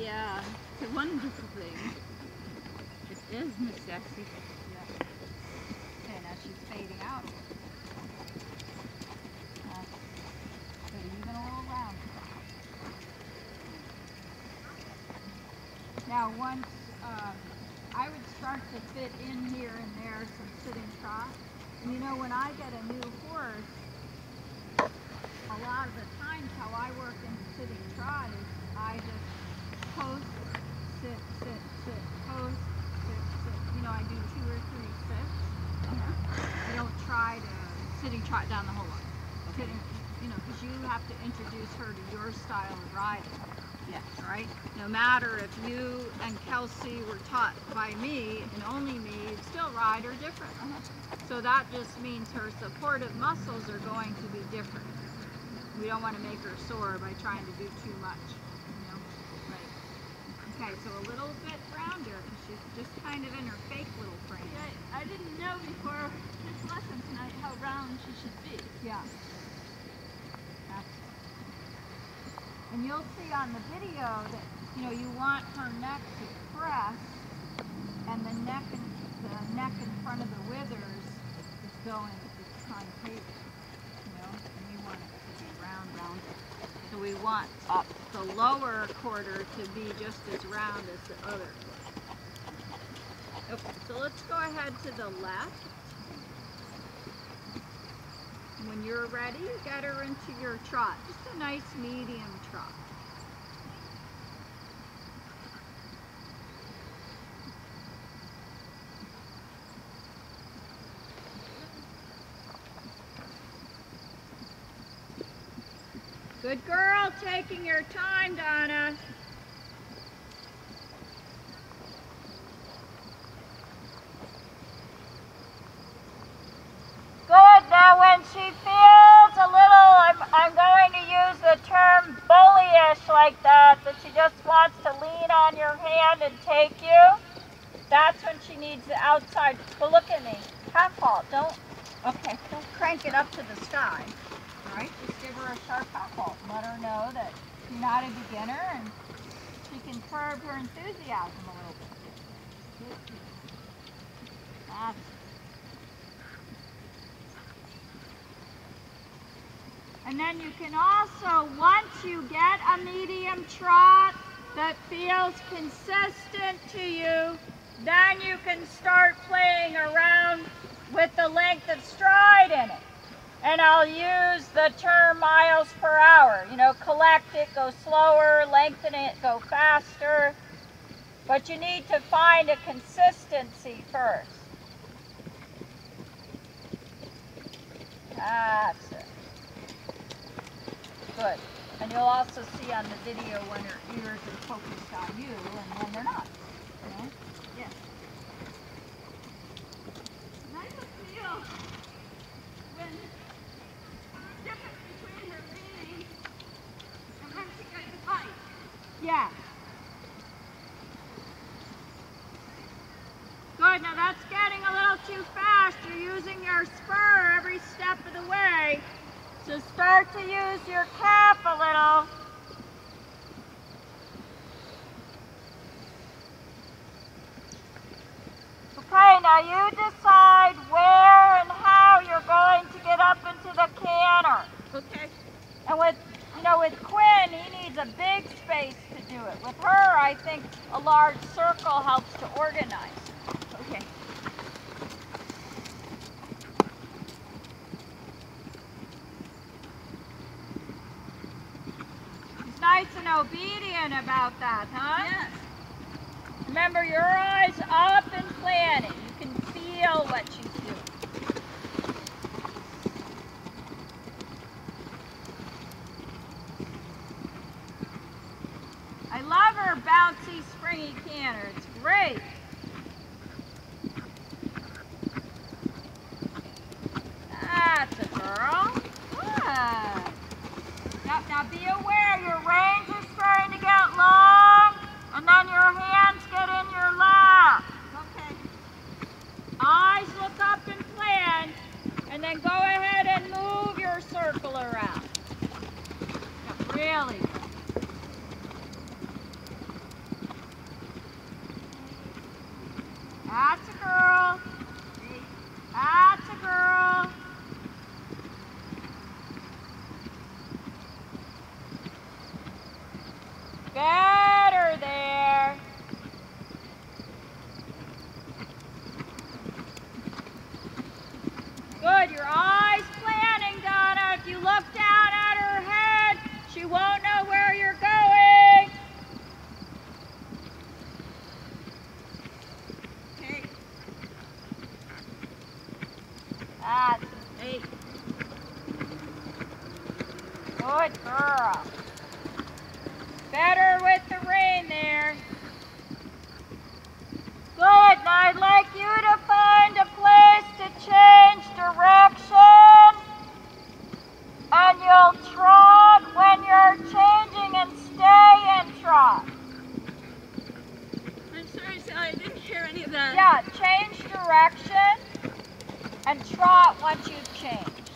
yeah, it's a wonderful thing. It is, Miss Jessie. Yeah. Okay, now she's fading out. Good, even a little round. Now once, I would start to fit in here and there some sitting trot. And you know, when I get a new horse, a lot of the times how I work in the sitting trot is I just post, sit, sit, sit, post, sit, sit. You know, I do 2 or 3 sits. I don't try to sitting trot down the whole line. Okay. You know, because you have to introduce her to your style of riding. Yes. Right? No matter if you and Kelsey were taught by me and only me, you'd still ride her different. So that just means her supportive muscles are going to be different. We don't want to make her sore by trying to do too much. You know? Right. Okay, so a little bit rounder because she's just kind of in her fake little frame. Yeah, I didn't know before this lesson tonight how round she should be. Yeah. And you'll see on the video that, you know, you want her neck to press and the neck in front of the withers is going, it's concave, you know, and we want it to be round. So we want the lower quarter to be just as round as the other quarter. Okay, so let's go ahead to the left. When you're ready, you get her into your trot. Just a nice medium trot. Good girl, taking your time, Donna. Good. Now when she feels a little, I'm going to use the term bullyish like that she just wants to lean on your hand and take you. That's when she needs the outside. But look at me. Half halt. Don't crank it up to the sky. All right? Just give her a sharp half halt. Let her know that you're not a beginner and she can curb her enthusiasm a little bit. That's And then you can also, once you get a medium trot that feels consistent to you, then you can start playing around with the length of stride in it. And I'll use the term miles per hour. You know, collect it, go slower, lengthen it, go faster. But you need to find a consistency first. That's it. Good. And you'll also see on the video when her ears are focused on you and when they're not. Okay? Yes. And I just feel when the difference between her leaning and when she gets a bite. Yeah. Good. Now that's getting a little too fast. You're using your spur every step of the way. So start to use your calf a little. Okay, now you decide where and how you're going to get up into the canter. Okay. And with Quinn, he needs a big space to do it. With her, I think a large circle helps to organize. Okay. Nice and obedient about that, huh? Yes. Remember, your eyes up and planning. You can feel what she's doing. I love her bouncy, springy canter. It's great. That's a girl. Good. Now be aware, your reins are starting to get long, and then your hands get in your lap. Okay. Eyes look up and plan, and then go ahead and move your circle around. Yeah, really good. once you've changed.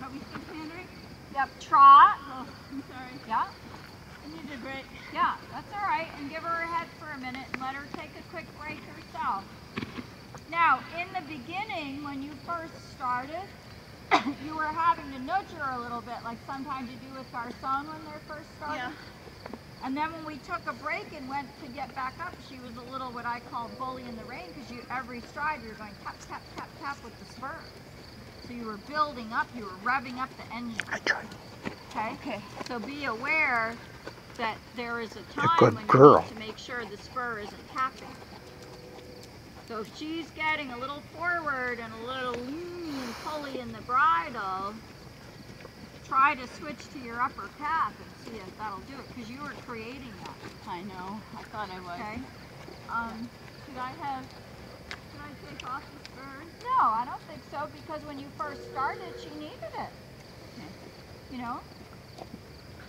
Are we still pandering? Yep, trot. Oh, I'm sorry. Yeah, You need a break. yeah, that's all right. And give her a head for a minute and let her take a quick break herself. Now, in the beginning, when you first started, you were having to nudge her a little bit, like sometimes you do with Garcon when they're first starting. Yeah. And then when we took a break and went to get back up, she was a little what I call bully in the rain, because every stride you were going tap, tap, tap, tap with the spur. So you were building up, you were revving up the engine. I tried. Okay? Okay. So be aware that there is a time good when girl. you need to make sure the spur isn't tapping. So if she's getting a little forward and a little lean and pulley in the bridle, try to switch to your upper calf and see if that'll do it, because you were creating that. I know. I thought I was. Okay? Should I take off the spurs? No, I don't think so, because when you first started, she needed it. Okay. You know?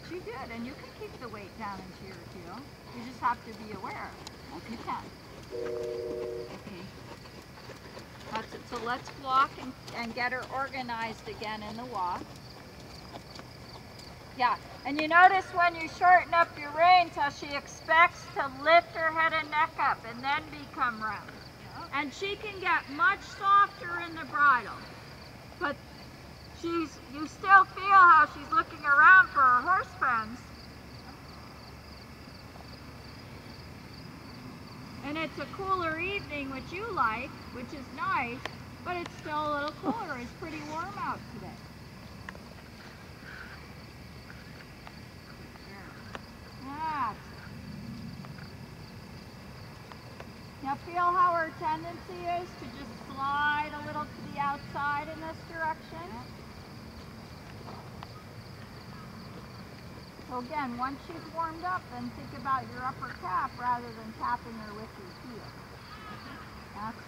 She did, and you can keep the weight down into your heel. You just have to be aware. You can. Okay. That's it. So let's walk and get her organized again in the walk. Yeah, and you notice when you shorten up your reins how she expects to lift her head and neck up and then become round. And she can get much softer in the bridle. But you still feel how she's looking around for her horse friends. And it's a cooler evening, which you like, which is nice, but it's still a little cooler. It's pretty warm out today. That's it. Now feel how her tendency is to just slide a little to the outside in this direction. So again, once she's warmed up, then think about your upper calf rather than tapping her with your heel. That's it.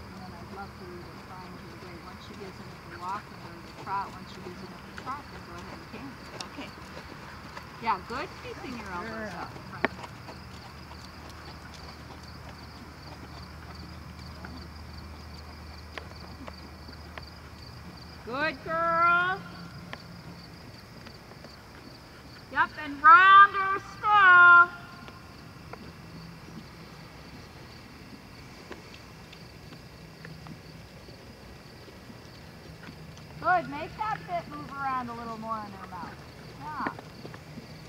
And then I'd love for you to find your way. Once she gives into the walk and go to the trot, once she gives into the trot, then go ahead and canter. Okay. Yeah, good. Keeping your elbows up in front of you. Good girl. Yep, and round her still. Good, make that bit move around a little more in her mouth. Yeah.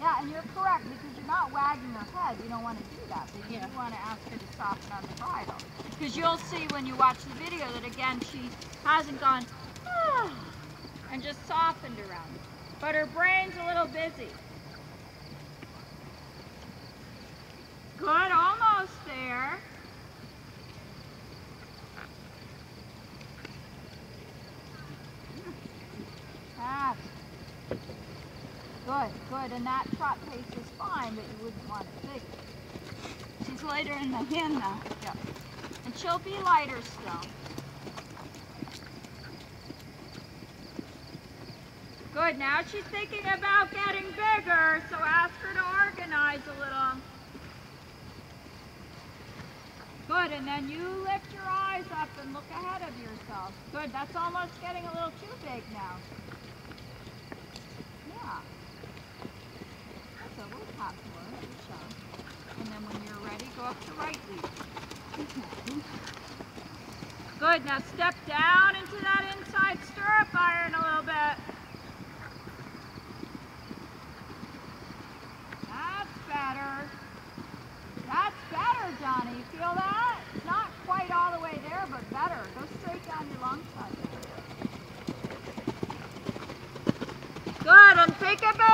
Yeah, and you're correct, because you're not wagging her head. You don't want to do that, but you do want to ask her to soften on the bridle. Because you'll see when you watch the video that, again, she hasn't gone, and just softened around. But her brain's a little busy. Good, almost there. That's good, good. And that trot pace is fine, but you wouldn't want it bigger. She's lighter in the hand now. Yeah. And she'll be lighter still. Good, now she's thinking about getting bigger, so ask her to organize a little. Good, and then you lift your eyes up and look ahead of yourself. Good, that's almost getting a little too big now. Yeah. So we'll tap more, good show. And then when you're ready, go up the right lead. Good, now step down into that inside stirrup iron a little bit. That's better. That's better, Johnny. You feel that? It's not quite all the way there, but better. Go straight down your long side. Good, and take a bit